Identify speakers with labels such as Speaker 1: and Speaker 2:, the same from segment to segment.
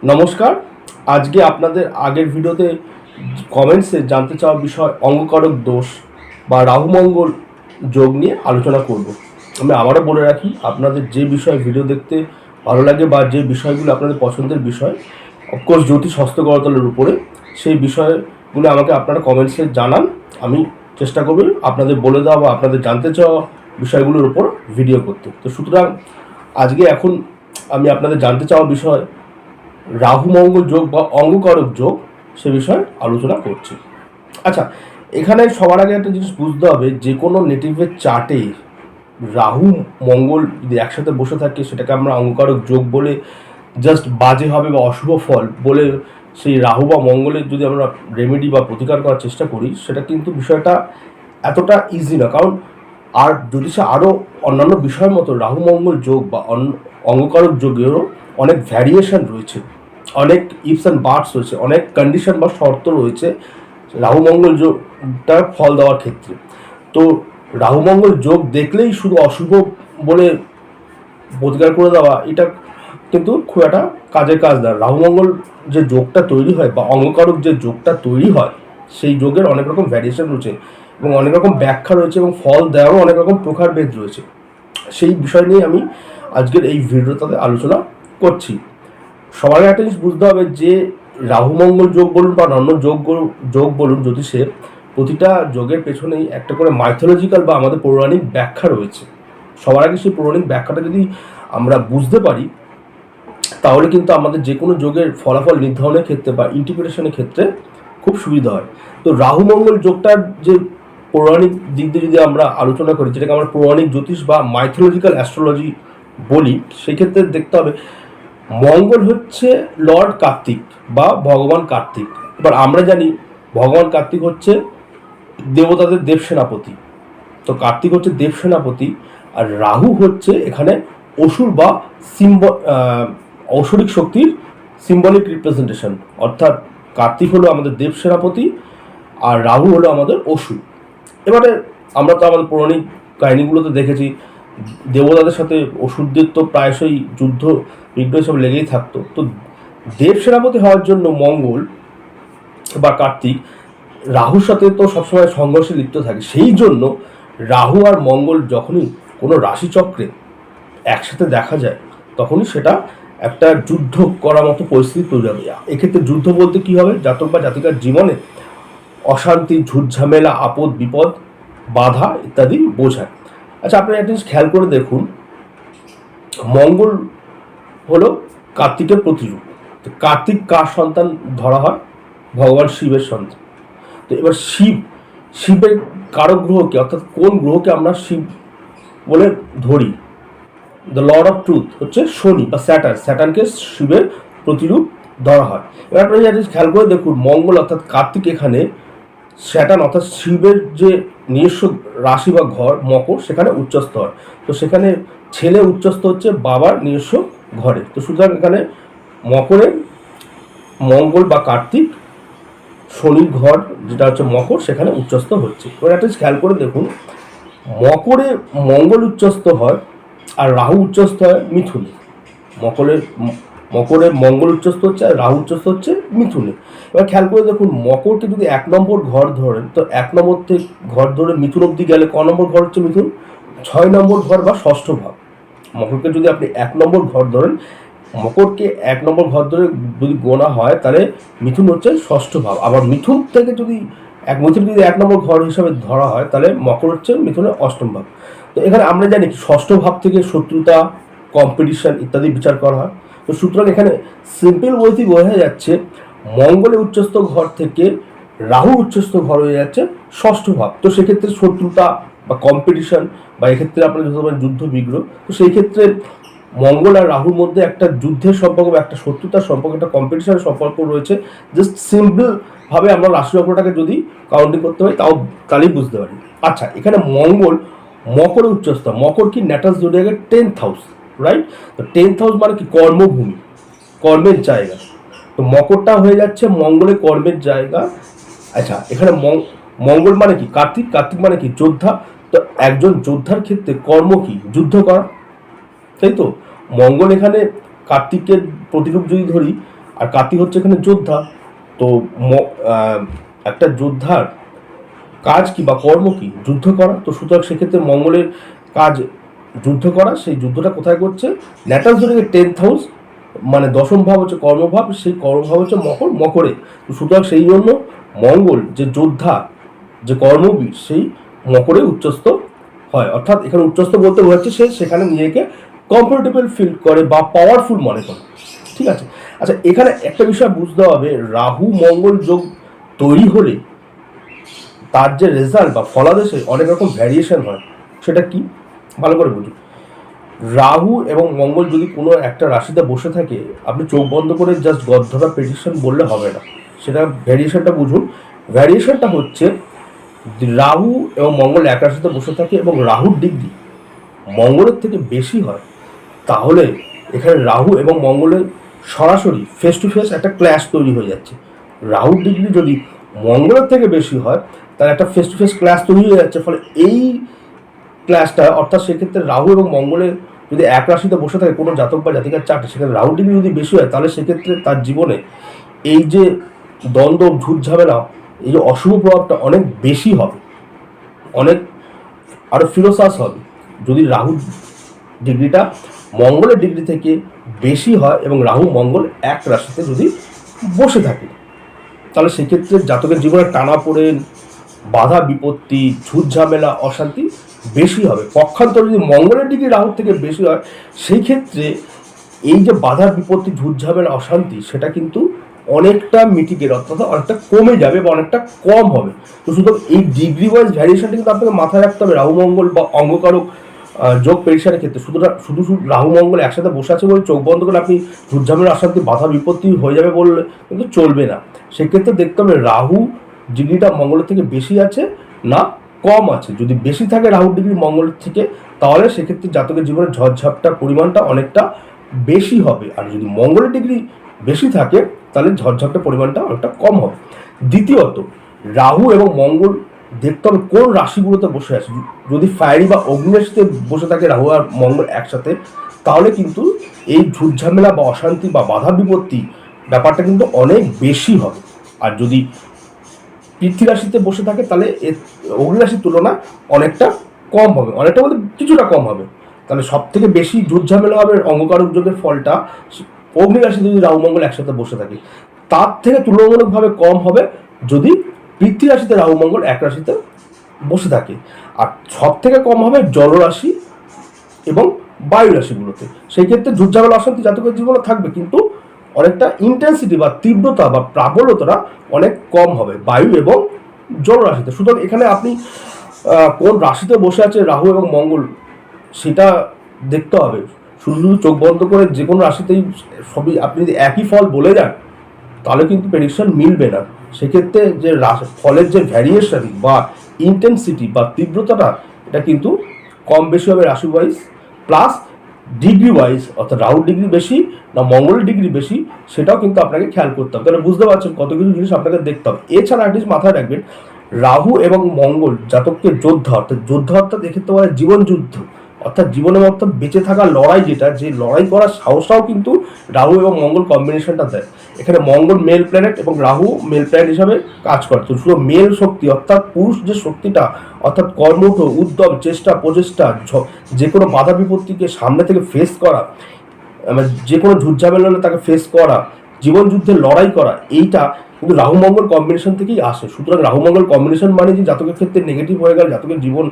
Speaker 1: নমস্কার। আজকে আপনাদের আগের ভিডিওতে কমেন্টসে জানতে চাওয়া বিষয় অঙ্গকারক দোষ বা রাহুমঙ্গল যোগ নিয়ে আলোচনা করব। আমি আবারও বলে রাখি, আপনাদের যে বিষয়ে ভিডিও দেখতে ভালো লাগে বা যে বিষয়গুলো আপনাদের পছন্দের বিষয়, অফকোর্স জ্যোতিষ হস্তকরতলের উপরে, সেই বিষয়গুলো আমাকে আপনারা কমেন্টসে জানান। আমি চেষ্টা করব আপনাদের বলে দেওয়া বা আপনাদের জানতে চাওয়া বিষয়গুলোর উপর ভিডিও করতে। তো সুতরাং আজকে এখন আমি আপনাদের জানতে চাওয়া বিষয় রাহু মঙ্গল যোগ বা অঙ্গকারক যোগ সে বিষয়ে আলোচনা করছি। আচ্ছা, এখানে সবার আগে একটা জিনিস বুঝতে হবে, যে কোনো নেটিভের চার্টে রাহু মঙ্গল যদি একসাথে বসে থাকে সেটাকে আমরা অঙ্গকারক যোগ বলে জাস্ট বাজে হবে বা অশুভ ফল বলে সেই রাহু বা মঙ্গলের যদি আমরা রেমেডি বা প্রতিকার করার চেষ্টা করি, সেটা কিন্তু বিষয়টা এতটা ইজি না। কারণ আর জ্যোতিষে আরও অন্যান্য বিষয়ের মতো রাহু মঙ্গল যোগ বা অঙ্গকারক যোগেরও অনেক ভ্যারিয়েশন রয়েছে, অনেক ইফস অ্যান্ড বাটস রয়েছে, অনেক কন্ডিশন বা শর্ত রয়েছে রাহু মঙ্গল যোগটার ফল দেওয়ার ক্ষেত্রে। তো রাহু মঙ্গল যোগ দেখলেই শুধু অশুভ বলে প্রতিকার করে দেওয়া, এটা কিন্তু খুব একটা কাজের কাজ না। রাহু মঙ্গল যে যোগটা তৈরি হয় বা অঙ্গকারক যে যোগটা তৈরি হয়, সেই যোগের অনেক রকম ভ্যারিয়েশন রয়েছে এবং অনেক রকম ব্যাখ্যা রয়েছে এবং ফল দেওয়ারও অনেক রকম প্রকারভেদ রয়েছে। সেই বিষয় নিয়ে আমি আজকের এই ভিডিওটাতে আলোচনা করছি। সবার একটা জিনিস বুঝতে হবে যে রাহু মঙ্গল যোগ বলুন বা অন্য যোগ বলুন, জ্যোতিষের প্রতিটা যোগের পেছনেই একটা করে মাইথোলজিক্যাল বা আমাদের পৌরাণিক ব্যাখ্যা রয়েছে। সবার আগে সেই পৌরাণিক ব্যাখ্যাটা যদি আমরা বুঝতে পারি, তাহলে কিন্তু আমাদের যে কোনো যোগের ফলাফল নির্ধারণের ক্ষেত্রে বা ইন্টারপ্রিটেশনের ক্ষেত্রে খুব সুবিধা হয়। তো রাহু মঙ্গল যোগটার যে পৌরাণিক দিক দিয়ে যদি আমরা আলোচনা করি, যেটাকে আমরা পৌরাণিক জ্যোতিষ বা মাইথোলজিক্যাল অ্যাস্ট্রোলজি বলি, সেক্ষেত্রে দেখতে হবে মঙ্গল হচ্ছে লর্ড কার্তিক বা ভগবান কার্তিক। এবার আমরা জানি ভগবান কার্তিক হচ্ছে দেবতাদের দেব সেনাপতি, তো কার্তিক হচ্ছে দেব সেনাপতি, আর রাহু হচ্ছে এখানে অসুর বা ঐশ্বরিক শক্তির সিম্বলিক রিপ্রেজেন্টেশন। অর্থাৎ কার্তিক হলো আমাদের দেব সেনাপতি আর রাহু হলো আমাদের অসুর। এবারে আমরা তো আমাদের পৌরাণিক কাহিনীগুলোতে দেখেছি দেবতাদের সাথে অসুরদের তো প্রায়শই যুদ্ধ বিগ্রহ সব লেগেই থাকতো। তো দেব সেনাপতি হওয়ার জন্য মঙ্গল বা কার্তিক রাহুর সাথে তো সবসময় সংঘর্ষে লিপ্ত থাকে। সেই জন্য রাহু আর মঙ্গল যখনই কোনো রাশিচক্রে একসাথে দেখা যায়, তখনই সেটা একটা যুদ্ধ করার মতো পরিস্থিতি তৈরি হবে। এক্ষেত্রে যুদ্ধ বলতে কী হবে, জাতক বা জাতিকার জীবনে অশান্তি, ঝুটঝামেলা, আপদ বিপদ, বাধা ইত্যাদি বোঝায়। আচ্ছা, আপনি একটা জিনিস খেয়াল করে দেখুন, মঙ্গল হলো কার্তিকের প্রতিরূপ। তো কার্তিক কার সন্তান ধরা হয়? ভগবান শিবের সন্তান। তো এবার শিবের কারক গ্রহকে, অর্থাৎ কোন গ্রহকে আমরা শিব বলে ধরি? দ্য লর্ড অফ ট্রুথ হচ্ছে শনি বা স্যাটার্নকে শিবের প্রতিরূপ ধরা হয়। এবার আপনি খেয়াল করে দেখুন, মঙ্গল অর্থাৎ কার্তিক এখানে স্যাটার্ন অর্থাৎ শিবের যে নিজস্ব রাশি বা ঘর মকর, সেখানে উচ্চস্থ হয়। তো সেখানে ছেলে উচ্চস্থ হচ্ছে বাবার নিজস্ব ঘরে। তো সুতরাং এখানে মকরে মঙ্গল বা কার্তিক শনির ঘর যেটা হচ্ছে মকর, সেখানে উচ্চস্থ হচ্ছে। এবার একটা খেয়াল করে দেখুন, মকরে মঙ্গল উচ্চস্থ হয় আর রাহু উচ্চস্থ হয় মিথুনে। মকরে মঙ্গল উচ্চস্থ হচ্ছে আর রাহু উচ্চস্থ হচ্ছে মিথুনে। এবার খেয়াল করে দেখুন, মকরকে যদি 1 নম্বর ঘর ধরেন, তো 1 নম্বর থেকে ঘর ধরে মিথুন অব্দি গেলে ক নম্বর ঘর হচ্ছে মিথুন? 6 নম্বর ঘর বা ষষ্ঠ ভাব। মকরকে যদি আপনি 1 নম্বর ঘর ধরেন, মকরকে 1 নম্বর ঘর ধরে যদি গোনা হয়, তাহলে মিথুন হচ্ছে ষষ্ঠ ভাব। আবার মিথুন থেকে যদি মিথুন যদি 1 নম্বর ঘর হিসাবে ধরা হয়, তাহলে মকর হচ্ছে মিথুনের অষ্টম ভাব। তো এখানে আমরা জানি ষষ্ঠ ভাব থেকে শত্রুতা, কম্পিটিশন ইত্যাদি বিচার করা হয়। তো সুতরাং এখানে সিম্পল বলতেই বোঝা যাচ্ছে মঙ্গলের উচ্চস্থ ঘর থেকে রাহু উচ্চস্থ ঘর হয়ে যাচ্ছে ষষ্ঠ ভাব। তো সেক্ষেত্রে শত্রুতা বা কম্পিটিশন বা এক্ষেত্রে আপনার যদি বলেন যুদ্ধ বিগ্রহ, তো সেই ক্ষেত্রে মঙ্গল আর রাহুর মধ্যে একটা যুদ্ধের সম্পর্ক বা একটা শত্রুতার সম্পর্ক, একটা কম্পিটিশনের সম্পর্ক রয়েছে। জাস্ট সিম্পল ভাবে আমরা রাশিচক্রটাকে যদি কাউন্টিং করতে পারি, তাহলেই বুঝতে পারি। আচ্ছা, এখানে মঙ্গল মকরে উচ্চস্থ। মকর কি ন্যাটাস জোডিয়াকের 10th হাউস, রাইট? তো 10th হাউস মানে কি? কর্মভূমি, কর্মের জায়গা। তো মকরটা হয়ে যাচ্ছে মঙ্গলের কর্মের জায়গা। আচ্ছা, এখানে মঙ্গল মানে কি? কার্তিক মানে কি? যোদ্ধা। তো একজন যোদ্ধার ক্ষেত্রে কর্ম কি? যুদ্ধ করা, তাই তো? মঙ্গল এখানে কার্তিকের প্রতিরূপ যদি ধরি, আর কার্তিক হচ্ছে এখানে যোদ্ধা। তো একটা যোদ্ধার কাজ কি বা কর্ম কি? যুদ্ধ করা। তো সুতরাং সেক্ষেত্রে মঙ্গলের কাজ যুদ্ধ করা। সেই যুদ্ধটা কোথায় করছে? ন্যাটাল জোডিয়াকের 10th হাউস, মানে দশম ভাব হচ্ছে কর্মভাব, সেই কর্মভাব হচ্ছে মকরে। তো সুতরাং সেই জন্য মঙ্গল যে যোদ্ধা, যে কর্মবীর, সেই মকরে উচ্চস্থ হয়। অর্থাৎ এখানে উচ্চস্থ বলতে বোঝাচ্ছে সে সেখানে নিজেকে কমফোর্টেবল ফিল করে বা পাওয়ারফুল মনে করে। ঠিক আছে। আচ্ছা, এখানে একটা বিষয় বুঝতে হবে, রাহু মঙ্গল যোগ তৈরি হলে তার যে রেজাল্ট বা ফলাদেশে অনেক রকম ভ্যারিয়েশন হয়। সেটা কি? ভালো করে বুঝুন। রাহু এবং মঙ্গল যদি কোনো একটা রাশিতে বসে থাকে, আপনি চোখ বন্ধ করে জাস্ট গদ্ধরা প্রেডিকশন বললে হবে না, সেটা ভ্যারিয়েশনটা বুঝুন। ভ্যারিয়েশনটা হচ্ছে রাহু এবং মঙ্গল এক রাশিতে বসে থাকে এবং রাহুর ডিগ্রি মঙ্গলের থেকে বেশি হয়, তাহলে এখানে রাহু এবং মঙ্গলের সরাসরি ফেস টু ফেস একটা ক্ল্যাশ তৈরি হয়ে যাচ্ছে। রাহুর ডিগ্রি যদি মঙ্গলের থেকে বেশি হয়, তার একটা ফেস টু ফেস ক্ল্যাশ তৈরি হয়ে যাচ্ছে। ফলে এই ক্ল্যাশটা, অর্থাৎ সেক্ষেত্রে রাহু এবং মঙ্গলের যদি এক রাশিতে বসে থাকে কোনো জাতক বা জাতিকার চার্টে, সেখানে রাহু ডিগ্রি যদি বেশি হয়, তাহলে সেক্ষেত্রে তার জীবনে এই যে দ্বন্দ্ব, ঝুট ঝামেলা, এই যে অশুভ প্রভাবটা অনেক বেশি হবে, অনেক আরও ফিলোসাস হবে। যদি রাহু ডিগ্রিটা মঙ্গলের ডিগ্রি থেকে বেশি হয় এবং রাহু মঙ্গল এক রাশিতে যদি বসে থাকে, তাহলে সেক্ষেত্রে জাতকের জীবনে টানাপোড়েন, বাধা বিপত্তি, ঝুট ঝামেলা, অশান্তি বেশি হবে। পক্ষান্তর যদি মঙ্গলের ডিগ্রি রাহুর থেকে বেশি হয়, সেই ক্ষেত্রে এই যে বাধা বিপত্তি, ঝুট ঝামেলা, অশান্তি, সেটা কিন্তু অনেকটা মিটিগেট, অর্থাৎ অনেকটা কমে যাবে বা অনেকটা কম হবে। তো সুতরাং এই ডিগ্রি ওয়াইজ ভ্যারিয়েশনটা কিন্তু আপনাকে মাথায় রাখতে হবে। রাহু মঙ্গল বা অঙ্গকারক যোগ পেরিসারের ক্ষেত্রে শুধু রাহু মঙ্গল একসাথে বসে আছে বলে চোখ বন্ধ করে আপনি ঝুট ঝামেলা, অশান্তি, বাধা বিপত্তি হয়ে যাবে বললে কিন্তু চলবে না। সেক্ষেত্রে দেখতে হবে রাহু ডিগ্রিটা মঙ্গলের থেকে বেশি আছে না কম আছে। যদি বেশি থাকে রাহুর ডিগ্রি মঙ্গলের থেকে, তাহলে সেক্ষেত্রে জাতকের জীবনে ঝড়ঝাপটার পরিমাণটা অনেকটা বেশি হবে। আর যদি মঙ্গলের ডিগ্রি বেশি থাকে, তাহলে ঝড়ঝাপটার পরিমাণটা অনেকটা কম হবে। দ্বিতীয়ত, রাহু এবং মঙ্গল দেখতে হবে কোন রাশিগুলোতে বসে আছে। যদি ফায়ারি বা অগ্নি রাশিতে বসে থাকে রাহু আর মঙ্গল একসাথে, তাহলে কিন্তু এই ঝুট ঝামেলা বা অশান্তি বা বাধা বিপত্তি ব্যাপারটা কিন্তু অনেক বেশি হবে। আর যদি পৃথ্বী রাশিতে বসে থাকে, তাহলে অগ্নি রাশির তুলনায় অনেকটা কম হবে, অনেকটা বলতে কিছুটা কম হবে। তাহলে সব থেকে বেশি ঝুট ঝামেলা হবে অঙ্গকারক যোগের ফলটা অগ্নি রাশিতে যদি রাহু মঙ্গল একসাথে বসে থাকে, তার থেকে তুলনামূলকভাবে কম হবে যদি পৃথ্বী রাশিতে রাহু মঙ্গল এক রাশিতে বসে থাকে। আর সব থেকে কম হবে জলরাশি এবং বায়ু রাশিগুলোতে। সেই ক্ষেত্রে ঝুট ঝামেলা, অশান্তি জাতকের জীবনে থাকবে, কিন্তু অনেকটা ইন্টেন্সিটি বা তীব্রতা বা প্রাবল্যতাটা অনেক কম হবে বায়ু এবং জল রাশিতে। সুতরাং এখানে আপনি কোন রাশিতে বসে আছে রাহু এবং মঙ্গল, সেটা দেখতে হবে। শুধু শুধু চোখ বন্ধ করে যে কোনো রাশিতেই সবই আপনি যদি একই ফল বলে যান, তাহলে কিন্তু প্রেডিকশন মিলবে না। সেক্ষেত্রে যে ফলের যে ভ্যারিয়েশন বা ইন্টেন্সিটি বা তীব্রতাটা, এটা কিন্তু কম বেশি হবে রাশি ওয়াইজ, প্লাস ডিগ্রি ওয়াইজ, অর্থাৎ রাহুর ডিগ্রি বেশি না মঙ্গলের ডিগ্রি বেশি, সেটাও কিন্তু আপনাকে খেয়াল করতে হবে। তাহলে বুঝতে পারছেন কত কিছু জিনিস আপনাকে দেখতে হবে। এছাড়া অ্যাটলিস্ট মাথায় রাখবেন, রাহু এবং মঙ্গল জাতককে যোদ্ধা, অর্থাৎ এক্ষেত্রে বলে জীবন যুদ্ধ, অর্থাৎ জীবনের মধ্যে বেঁচে থাকার লড়াই, যেটা যে লড়াই করার সাহসটাও কিন্তু রাহু এবং মঙ্গল কম্বিনেশনটা দেয়। এখানে মঙ্গল মেল প্ল্যানেট এবং রাহু মেল প্ল্যানেট হিসাবে কাজ করে। তো শুধু মেল শক্তি, অর্থাৎ পুরুষ যে শক্তিটা, অর্থাৎ কর্মঠ, উদ্যম, চেষ্টা, প্রচেষ্টা, যে কোনো বাধা বিপত্তিকে সামনে থেকে ফেস করা, যে কোনো ঝুটঝামেলা হলে তাকে ফেস করা, জীবন যুদ্ধে লড়াই করা, এইটা কিন্তু রাহু মঙ্গল কম্বিনেশন থেকেই আসে। সুতরাং রাহু মঙ্গল কম্বিনেশন মানে যে জাতকের ক্ষেত্রে নেগেটিভ হয়ে গেল, জাতকের জীবন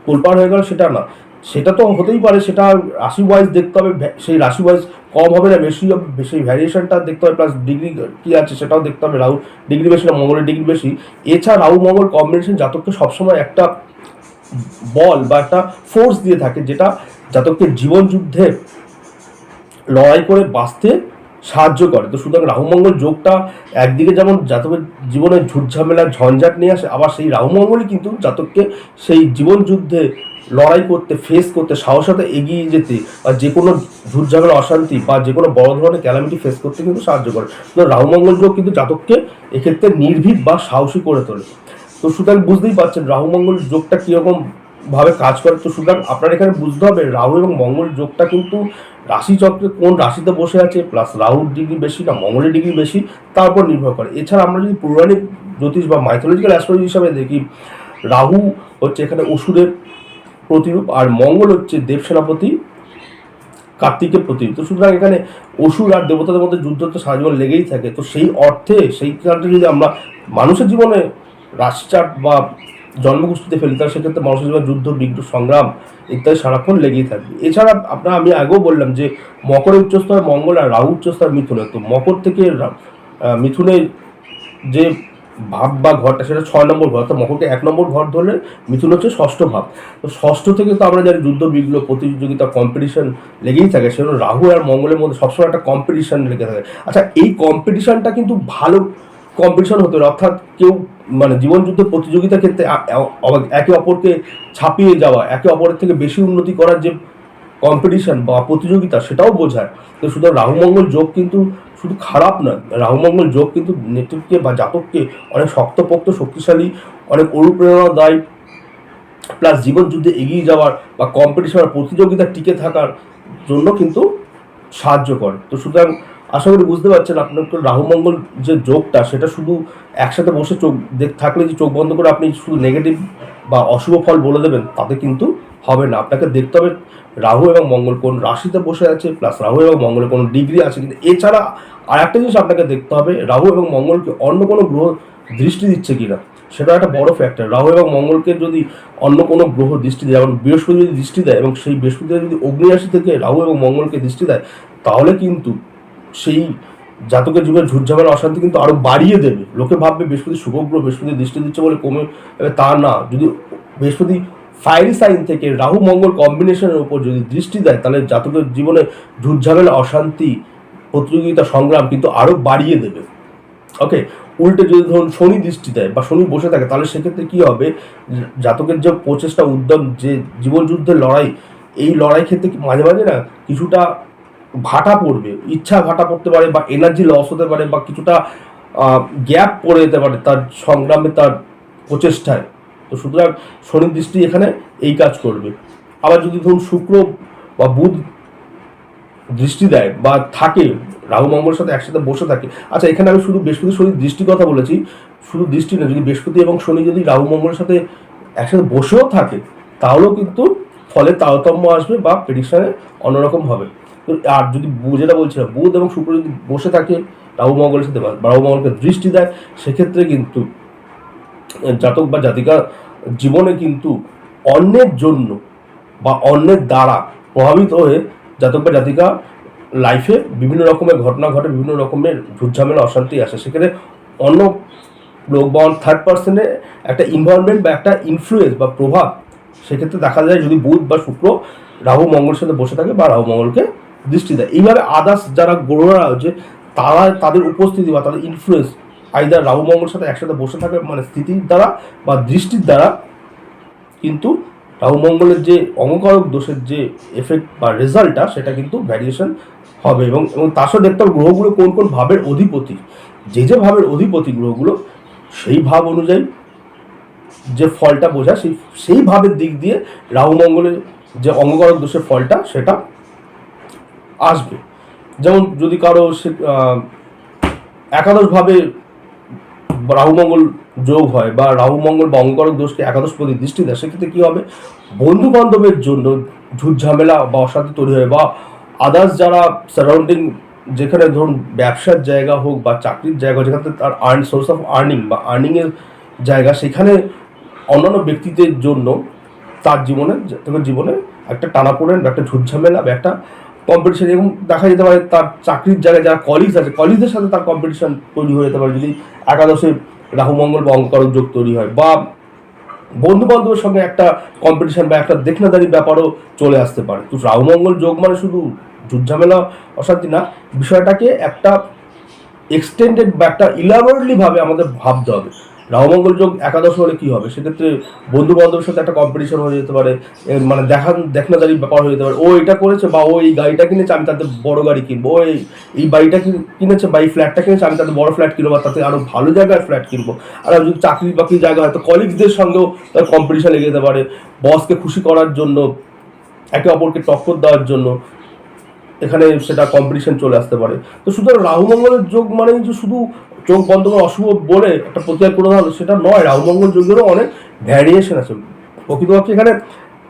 Speaker 1: তোলপাড় হয়ে গেল, সেটা না। সেটা তো হতেই পারে, সেটা রাশি ওয়াইজ দেখতে হবে, সেই রাশি ওয়াইজ কম হবে না বেশি হবে, সেই ভ্যারিয়েশনটা দেখতে হবে, প্লাস ডিগ্রি কী আছে সেটাও দেখতে হবে, রাহু ডিগ্রি বেশি না মঙ্গলের ডিগ্রি বেশি। এছাড়া রাহু মঙ্গল কম্বিনেশন জাতককে সবসময় একটা বল বা একটা ফোর্স দিয়ে থাকে, যেটা জাতককে জীবন যুদ্ধে লড়াই করে বাঁচতে সাহায্য করে। তো সুতরাং রাহু মঙ্গল যোগটা একদিকে যেমন জাতকের জীবনে ঝুটঝামেলা, ঝঞ্ঝাট নিয়ে আসে, আবার সেই রাহু মঙ্গলই কিন্তু জাতককে সেই জীবন যুদ্ধে লড়াই করতে, ফেস করতে, সাহসতে এগিয়ে যেতে, বা যে কোনো ঝুটঝামেলা, অশান্তি বা যে কোনো বড় ধরনের ক্যালামিটি ফেস করতে কিন্তু সাহায্য করে। তো রাহু মঙ্গল যোগ কিন্তু জাতককে এক্ষেত্রে নির্ভীক বা সাহসী করে তোলে। তো সুতরাং বুঝতেই পারছেন রাহু মঙ্গল যোগটা কীরকম ভাবে কাজ করে। তো সুতরাং আপনার এখানে বুঝতে হবে রাহু এবং মঙ্গল যোগটা কিন্তু রাশিচক্রে কোন রাশিতে বসে আছে, প্লাস রাহুর ডিগ্রি বেশি না মঙ্গলের ডিগ্রি বেশি, তার উপর নির্ভর করে। এছাড়া আমরা যদি পৌরাণিক জ্যোতিষ বা মাইথোলজিক্যাল অ্যাস্ট্রোলজি হিসাবে দেখি, রাহু হচ্ছে এখানে অসুরের প্রতিরূপ, আর মঙ্গল হচ্ছে দেবসেনাপতি কার্তিকের প্রতিরূপ। তো সুতরাং এখানে অসুর আর দেবতাদের মধ্যে যুদ্ধ তো সারা জীবন লেগেই থাকে। তো সেই অর্থে সেই কারণে যদি আমরা মানুষের জীবনে রাশিচার্ট বা জন্মকুষ্ঠিতে ফেলি, তাহলে সেক্ষেত্রে মানুষের জীবনে যুদ্ধ বিগ্রহ সংগ্রাম ইত্যাদি সারাক্ষণ লেগেই থাকবে। এছাড়া আমি আগেও বললাম যে মকরের উচ্চস্তর মঙ্গল আর রাহু উচ্চস্তর মিথুনে। তো মকর থেকে মিথুনের যে ভাব বা ঘরটা সেটা 6 নম্বর ঘর, অর্থাৎ মকরকে 1 নম্বর ঘর ধরলে মিথুন হচ্ছে ষষ্ঠ ভাব। তো ষষ্ঠ থেকে তো আমরা জানি যুদ্ধ বিগ্রহ প্রতিযোগিতা কম্পিটিশন লেগেই থাকে, সেজন্য রাহু আর মঙ্গলের মধ্যে সবসময় একটা কম্পিটিশন লেগে থাকে। আচ্ছা, এই কম্পিটিশনটা কিন্তু ভালো কম্পিটিশন হতে হবে, অর্থাৎ কেউ মানে জীবন যুদ্ধ প্রতিযোগিতার ক্ষেত্রে একে অপরকে ছাপিয়ে যাওয়া, একে অপরের থেকে বেশি উন্নতি করার যে কম্পিটিশন বা প্রতিযোগিতা, সেটাও বোঝায়। তো শুধু রাহু মঙ্গল যোগ কিন্তু শুধু খারাপ নয়, রাহু মঙ্গল যোগ কিন্তু নেতৃত্বকে বা জাতককে অনেক শক্তপোক্ত শক্তিশালী, অনেক অনুপ্রেরণা দেয়, প্লাস জীবন যুদ্ধে এগিয়ে যাওয়ার বা কম্পিটিশন প্রতিযোগিতা টিকে থাকার জন্য কিন্তু সাহায্য করে। তো সুতরাং আশা করি বুঝতে পারছেন, আপনার রাহু মঙ্গল যে যোগটা সেটা শুধু একসাথে বসে চোখ থাকলে যে চোখ বন্ধ করে আপনি শুধু নেগেটিভ বা অশুভ ফল বলে দেবেন, তাতে কিন্তু হবে না। আপনাকে দেখতে হবে রাহু এবং মঙ্গল কোন রাশিতে বসে আছে, প্লাস রাহু এবং মঙ্গলের কোনো ডিগ্রি আছে কিন্তু। এছাড়া আর একটা জিনিস আপনাকে দেখতে হবে, রাহু এবং মঙ্গলকে অন্য কোনো গ্রহ দৃষ্টি দিচ্ছে কিনা, সেটা একটা বড় ফ্যাক্টর। রাহু এবং মঙ্গলকে যদি অন্য কোনো গ্রহ দৃষ্টি দেয়, যেমন বৃহস্পতি যদি দৃষ্টি দেয় এবং সেই বৃহস্পতি যদি অগ্নি রাশি থেকে রাহু এবং মঙ্গলকে দৃষ্টি দেয়, তাহলে কিন্তু সেই জাতকের জীবনে ঝুটঝামেলা অশান্তি কিন্তু আরো বাড়িয়ে দেবে। লোকে ভাববে বৃহস্পতি শুভ গ্রহ, বৃহস্পতি দৃষ্টি দিচ্ছে বলে কমে যাবে, তা না। যদি বৃহস্পতি ফায়ারি সাইন থেকে রাহু মঙ্গল কম্বিনেশনের উপর যদি দৃষ্টি দেয়, তাহলে জাতকের জীবনে ঝুটঝামেলা অশান্তি প্রতিযোগিতা সংগ্রাম কিন্তু আরো বাড়িয়ে দেবে। ওকে, উল্টে যদি ধরুন শনি দৃষ্টি দেয় বা শনি বসে থাকে, তাহলে সেক্ষেত্রে কি হবে, জাতকের যে প্রচেষ্টা উদ্যম, যে জীবন যুদ্ধের লড়াই, এই লড়াই ক্ষেত্রে মাঝে মাঝে না কিছুটা ভাটা পড়বে, ইচ্ছা ভাটা পড়তে পারে, বা এনার্জি লস হতে পারে, বা কিছুটা গ্যাপ পড়ে যেতে পারে তার সংগ্রামে, তার প্রচেষ্টায়। তো সুতরাং শনির দৃষ্টি এখানে এই কাজ করবে। আবার যদি ধরুন শুক্র বা বুধ দৃষ্টি দেয় বা থাকে, রাহু মঙ্গলের সাথে একসাথে বসে থাকে। আচ্ছা, এখানে আমি শুধু বৃহস্পতি শনির দৃষ্টির কথা বলেছি, শুধু দৃষ্টি না, যদি বৃহস্পতি এবং শনি যদি রাহু মঙ্গলের সাথে একসাথে বসেও থাকে, তাহলেও কিন্তু ফলে তারতম্য আসবে বা প্রেডিকশনে অন্যরকম হবে। তো আর যদি যেটা বলছিলাম, বুধ এবং শুক্র যদি বসে থাকে রাহু মঙ্গলের সাথে বা রাহু মঙ্গলকে দৃষ্টি দেয়, সেক্ষেত্রে কিন্তু জাতক বা জাতিকা জীবনে কিন্তু অন্যের জন্য বা অন্যের দ্বারা প্রভাবিত হয়ে জাতক বা জাতিকা লাইফে বিভিন্ন রকমের ঘটনা ঘটে, বিভিন্ন রকমের ঝুটঝামেলা অশান্তি আসে। সেখানে অন্য লোক বা থার্ড পার্সনের একটা ইনভলভমেন্ট বা একটা ইনফ্লুয়েন্স বা প্রভাব সেক্ষেত্রে দেখা যায় যদি বুধ বা শুক্র রাহু মঙ্গলের সাথে বসে থাকে বা রাহু মঙ্গলকে দৃষ্টি দেয়। এইভাবে আদার্স যারা গ্রহরা আছে, তারা তাদের উপস্থিতি বা তাদের ইনফ্লুয়েন্স আইদার রাহু মঙ্গলের সাথে একসাথে বসে থাকে, মানে স্থিতির দ্বারা বা দৃষ্টির দ্বারা, কিন্তু রাহু মঙ্গলের যে অঙ্গকারক দোষের যে এফেক্ট বা রেজাল্টটা, সেটা কিন্তু ভ্যারিয়েশন হবে। এবং তার সাথে দেখতে হবে গ্রহগুলো কোন কোন ভাবের অধিপতি, যে যে ভাবের অধিপতি গ্রহগুলো, সেই ভাব অনুযায়ী যে ফলটা বোঝায়, সেই ভাবের দিক দিয়ে রাহু মঙ্গলের যে অঙ্গকারক দোষের ফলটা সেটা আসবে। যেমন যদি কারো একাদশভাবে রাহু মঙ্গল যোগ হয় বা রাহু মঙ্গল বা অঙ্গকারক দোষকে একাদশ প্রতি দৃষ্টি দেয়, সেক্ষেত্রে কী হবে, বন্ধু বান্ধবের জন্য ঝুটঝামেলা বা অশান্তি তৈরি হয়, বা আদার্স যারা সারাউন্ডিং, যেখানে ধরুন ব্যবসার জায়গা হোক বা চাকরির জায়গা, যেখানে তার সোর্স অফ আর্নিং বা আর্নিংয়ের জায়গা, সেখানে অন্যান্য ব্যক্তিদের জন্য তার জীবনে একটা টানাপোড়েন বা একটা ঝুটঝামেলা বা একটা কম্পিটিশন, এবং দেখা যেতে পারে তার চাকরির জায়গায় যারা কলিগস আছে, কলিগদের সাথে তার কম্পিটিশন তৈরি হয়ে যেতে পারে যদি একাদশে রাহু মঙ্গল বা অঙ্গকারক যোগ তৈরি হয়, বা বন্ধু বান্ধবের সঙ্গে একটা কম্পিটিশন বা একটা দেখনাদারি ব্যাপারও চলে আসতে পারে। তো রাহু মঙ্গল যোগ মানে শুধু ঝুটঝামেলা অশান্তি না, বিষয়টাকে একটা এক্সটেন্ডেড বা একটা ইলাবোরেটলি ভাবে আমাদের ভাবতে হবে। রাহুমঙ্গল যোগ একাদশ হলে কি হবে, সেক্ষেত্রে বন্ধু বান্ধবের সাথে একটা কম্পিটিশন হয়ে যেতে পারে, মানে দেখাদারি ব্যাপার হয়ে যেতে পারে। ও এটা করেছে বা ও এই গাড়িটা কিনেছে, আমি তাতে বড় গাড়ি কিনবো। ও এই বাড়িটা কিনেছে বা এই ফ্ল্যাটটা কিনেছে, আমি তাতে বড় ফ্ল্যাট কিনবো বা তাতে আরো ভালো জায়গায় ফ্ল্যাট কিনবো। আর যদি চাকরি বাকরি জায়গা হয়তো কলিগসদের সঙ্গেও তার কম্পিটিশন লেগে যেতে পারে, বসকে খুশি করার জন্য, একে অপরকে টক্কর দেওয়ার জন্য এখানে সেটা কম্পিটিশন চলে আসতে পারে। তো সুতরাং রাহু মঙ্গলের যোগ মানে যে শুধু চোখ বন্ধ করে অশুভ বলে একটা প্রতিকার করে দেওয়া হলো সেটা নয়। রাহু মঙ্গল যোগেরও অনেক ভ্যারিয়েশন আছে। প্রকৃতপক্ষে এখানে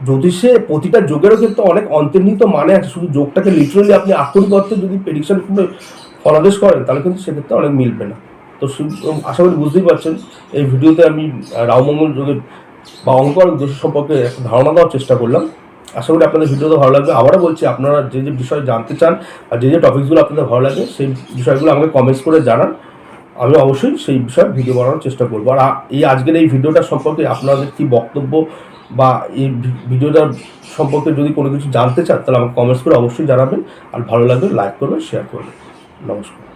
Speaker 1: জ্যোতিষে প্রতিটা যোগেরও কিন্তু অনেক অন্তর্নিহিত মানে আছে। শুধু যোগটাকে লিটারালি আপনি আক্ষরিক অর্থে যদি প্রেডিকশন করে ফলাদেশ করেন তাহলে কিন্তু সেক্ষেত্রে অনেক মিলবে না। তো আশা করি বুঝতেই পারছেন এই ভিডিওতে আমি রাহু মঙ্গল যোগের বা অঙ্কর দোষ সম্পর্কে একটা ধারণা দেওয়ার চেষ্টা করলাম। আশা করি আপনাদের ভিডিওটা ভালো লাগবে। আবারও বলছি, আপনারা যে যে বিষয় জানতে চান আর যে যে টপিকসগুলো আপনাদের ভালো লাগে সেই বিষয়গুলো আমাকে কমেন্টস করে জানান। আমি অবশ্যই সেই বিষয়ে ভিডিও বানানোর চেষ্টা করবো। আর এই আজকের এই ভিডিওটা সম্পর্কে আপনাদের কি বক্তব্য বা এই ভিডিওটার সম্পর্কে যদি কোনো কিছু জানতে চান তাহলে আমাকে কমেন্টস করে অবশ্যই জানাবেন। আর ভালো লাগবে লাইক করবেন, শেয়ার করবেন। নমস্কার।